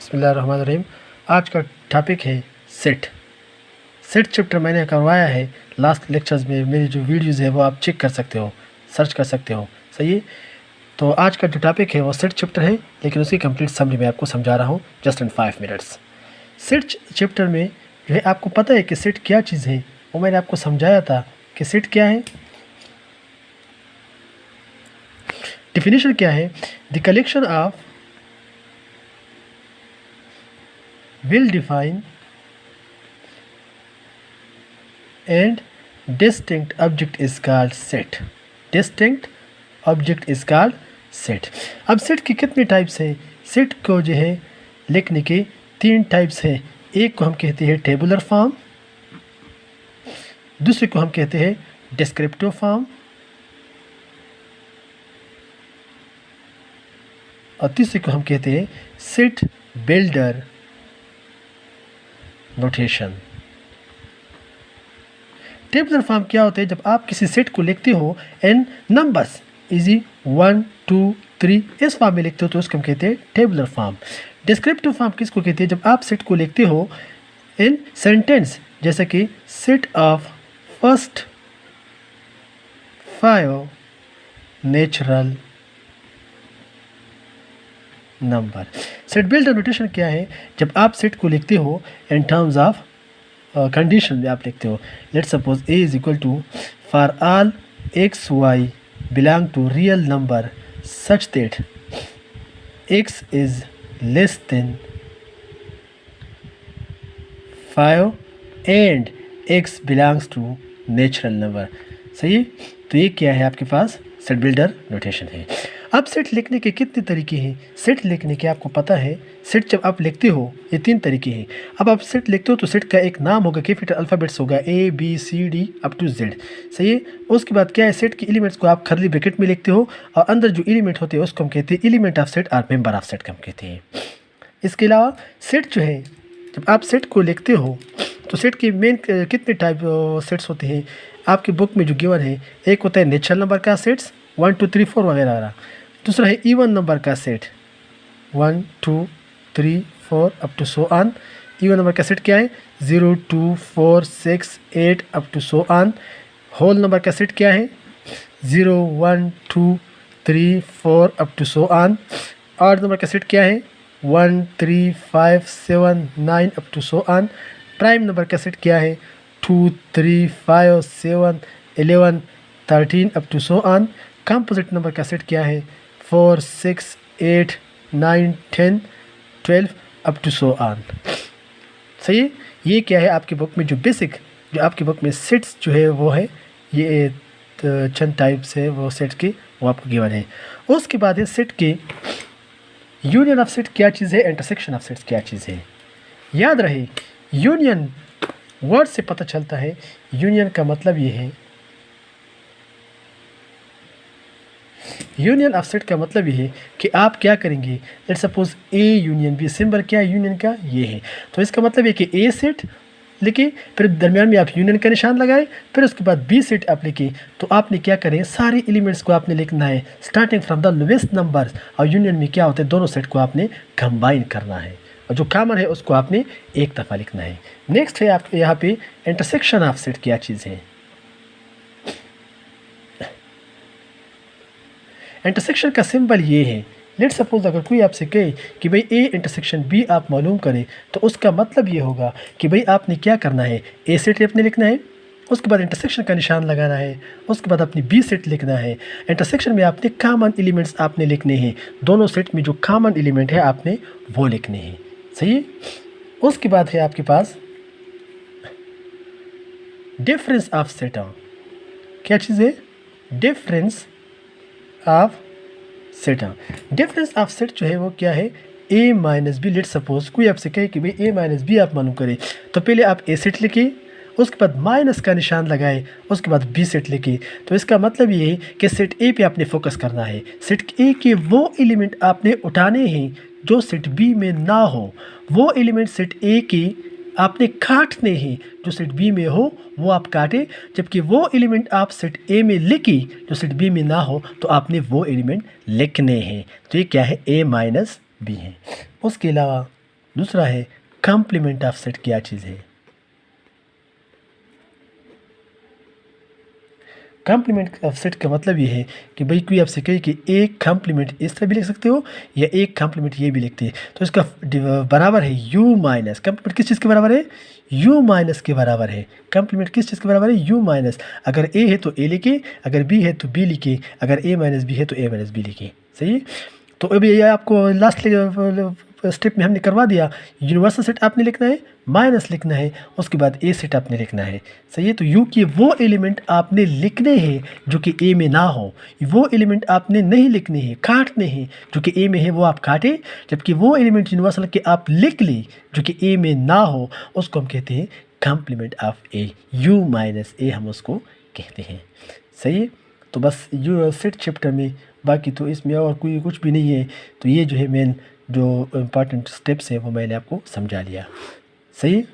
बिस्मिल्लाहिर्रहमानिर्रहीम। आज का टॉपिक है सेट। सेट चैप्टर मैंने करवाया है लास्ट लेक्चर्स में। मेरी जो वीडियोज़ है वो आप चेक कर सकते हो, सर्च कर सकते हो। सही है। तो आज का जो टॉपिक है वो सेट चैप्टर है, लेकिन उसकी कंप्लीट समरी मैं आपको समझा रहा हूँ just in 5 minutes. Set chapter में जो है आपको पता है कि सेट क्या चीज़ है, वो मैंने आपको समझाया था कि सेट क्या है, डिफिनेशन क्या है। The collection of will define and distinct object is called set. Distinct object is called set. अब सेट की कितने टाइप्स हैं? सेट को जो है लिखने के 3 टाइप्स हैं। एक को हम कहते हैं टेबुलर फॉर्म, दूसरे को हम कहते हैं डिस्क्रिप्टिव फॉर्म, और तीसरे को हम कहते हैं set builder notation. Tabular form क्या होता है? जब आप किसी सेट को लिखते हो एंड नंबर्स इजी 1 2 3 इस फॉर्म में लिखते हो तो उसको हम कहते हैं टेबुलर फॉर्म। डिस्क्रिप्टिव फॉर्म किसको कहते हैं? जब आप सेट को लिखते हो इन सेंटेंस, जैसे कि set of first 5 natural number. Set builder notation क्या है? जब आप सेट को लिखते हो इन टर्म्स ऑफ कंडीशन में आप लिखते हो, let's suppose a is equal to for all x y belong to real number such that x is less than 5 and x belongs to natural number. सही है। तो ये क्या है? आपके पास सेट बिल्डर नोटेशन है। अब सेट लिखने के कितने तरीके हैं? सेट लिखने के आपको पता है, सेट जब आप लिखते हो ये 3 तरीके हैं। अब आप सेट लिखते हो तो सेट का एक नाम होगा, कैपिटल अल्फ़ाबेट्स होगा A B C D up to Z। सही है। उसके बाद क्या है? सेट के एलिमेंट्स को आप कर्ली ब्रैकेट में लिखते हो और अंदर जो एलिमेंट होते हैं उसको हम कहते हैं एलिमेंट ऑफ सेट और मेंबर ऑफ सेट का हम कहते हैं। इसके अलावा सेट जो है, जब आप सेट को लिखते हो तो सेट के मेन कितने टाइप सेट्स होते हैं आपकी बुक में जो गिवन है। एक होता है नेचुरल नंबर का सेट्स 1 2 3 4 वगैरह। दूसरा है इवन नंबर का set 1 2 3 4 up to so on. Even number का सेट क्या है? 0 2 4 6 8 up to so on. Whole number का सेट क्या है? 0 1 2 3 4 up to so on. Odd number का सेट क्या है? 1 3 5 7 9 up to so on. Prime number का सेट क्या है? 2 3 5 7 11 13 up to so on. Composite number का सेट क्या है? 4 6 8 9 10 12 अप टू सो ऑन। सही है। ये क्या है? आपकी बुक में जो बेसिक जो आपकी बुक में सेट्स जो है वो है, ये चंद टाइप्स है वो सेट के, वो आपको गिवन है। उसके बाद है सेट के यूनियन ऑफ सेट क्या चीज़ है, इंटरसेक्शन ऑफ सेट्स क्या चीज़ है। याद रहे, यूनियन वर्ड से पता चलता है। यूनियन का मतलब ये है, यूनियन ऑफ सेट का मतलब ये है कि आप क्या करेंगे, let's suppose A union B. Symbol क्या है यूनियन का? ये है। तो इसका मतलब है कि ए सेट लिखे, फिर दरमियान में आप यूनियन का निशान लगाए, फिर उसके बाद बी सेट आप लिखे। तो आपने क्या करें, सारे एलिमेंट्स को आपने लिखना है starting from the lowest number. और यूनियन में क्या होता है, दोनों सेट को आपने कंबाइन करना है और जो कॉमन है उसको आपने एक दफ़ा लिखना है। नेक्स्ट है आप यहाँ पे इंटरसेक्शन ऑफ सेट क्या चीज़ है। इंटरसेक्शन का सिंबल ये है, लेट्स सपोज अगर कोई आपसे कहे कि भाई ए इंटरसेक्शन बी आप मालूम करें, तो उसका मतलब ये होगा कि भाई आपने क्या करना है, ए सेट आपने लिखना है, उसके बाद इंटरसेक्शन का निशान लगाना है, उसके बाद अपनी बी सेट लिखना है। इंटरसेक्शन में आपने कॉमन एलिमेंट्स आपने लिखने हैं, दोनों सेट में जो कॉमन एलिमेंट है आपने वो लिखने हैं। सही है। उसके बाद है आपके पास डिफरेंस ऑफ सेट। क्या चीज़ है? Difference of set. Difference of set जो है वो क्या है? ए माइनस बी। लेट सपोज कोई आपसे कहे कि भाई ए माइनस बी आप मालूम करें, तो पहले आप ए सेट लिखिए, उसके बाद माइनस का निशान लगाए, उसके बाद बी सेट लिखिए। तो इसका मतलब ये है कि सेट ए पे आपने फोकस करना है। सेट ए के वो एलिमेंट आपने उठाने हैं जो सेट बी में ना हो, वो एलिमेंट सेट ए के आपने काटने हैं, जो सेट बी में हो वो आप काटें, जबकि वो एलिमेंट आप सेट ए में लिखी जो सेट बी में ना हो तो आपने वो एलिमेंट लिखने हैं। तो ये क्या है? ए माइनस बी है। उसके अलावा दूसरा है कॉम्प्लीमेंट ऑफ सेट क्या चीज़ है। कॉम्प्लीमेंट ऑफ सेट का मतलब ये है कि भाई कोई आपसे कहे कि एक कॉम्प्लीमेंट इस तरह भी लिख सकते हो या एक कॉम्प्लीमेंट ये भी लिखते हैं, तो इसका बराबर है यू माइनस, कॉम्प्लीमेंट किस चीज़ के बराबर है, यू माइनस के बराबर है। कॉम्प्लीमेंट किस चीज़ के बराबर है, यू माइनस। अगर ए है तो ए लिखे, अगर बी है तो बी लिखे, अगर ए माइनस बी है तो ए माइनस बी लिखे। सही है। तो अभी ये आपको लास्ट स्टेप में हमने करवा दिया। यूनिवर्सल सेट आपने लिखना है, माइनस लिखना है, उसके बाद ए सेट आपने लिखना है। सही है। तो यू के वो एलिमेंट आपने लिखने हैं जो कि ए में ना हो, वो एलिमेंट आपने नहीं लिखने हैं, काटने हैं। जो कि ए में है वो आप काटें, जबकि वो एलिमेंट यूनिवर्सल के आप लिख लें जो कि ए में ना हो, उसको हम कहते हैं complement of A. U minus A हम उसको कहते हैं। सही है। तो बस यू सेट चैप्टर में, बाकी तो इसमें और कोई कुछ भी नहीं है। तो ये जो है मेन जो इम्पॉर्टेंट स्टेप्स हैं वो मैंने आपको समझा लिया। सही है।